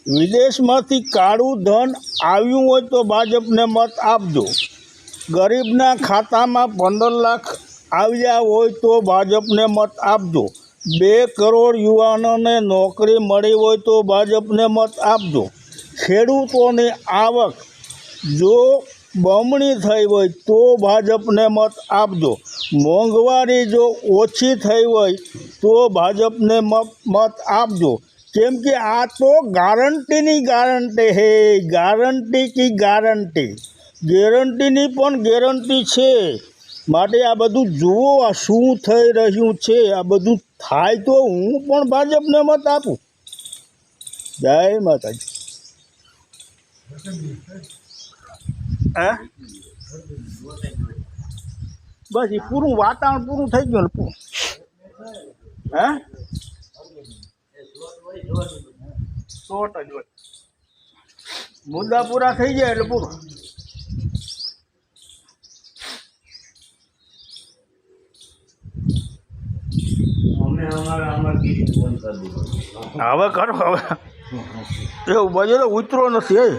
વિદેશમાંથી કાળું ધન આવ્યું હોય તો ભાજપને મત આપજો। ગરીબના ખાતામાં 15 લાખ આવ્યા હોય તો ભાજપને મત આપજો। 2 કરોડ યુવાનોને નોકરી મળી હોય તો ભાજપને મત આપજો। ખેડૂતોની આવક જો બમણી થઈ હોય તો ભાજપને મત આપજો। મોંઘવારી જો ઓછી થઈ હોય તો ભાજપને મત આપજો। કેમ કે આ તો ગારંટીની ગારંટી હે, ગારંટી કી ગારંટી, ગેરંટીની પણ ગેરંટી છે। માટે આ બધું જુઓ, આ શું થઈ રહ્યું છે। આ બધું થાય તો હું પણ ભાજપને મત આપું। જય માતાજી। હે બસ એ પૂરું વાતાવરણ પૂરું થઈ ગયું ને પૂરું। હે શોર્ટ જ હોય, મુદ્દા પૂરા થઈ જાય એટલે પૂરું। હવે કરો, હવે એવું બધું તો ઉતરો નથી।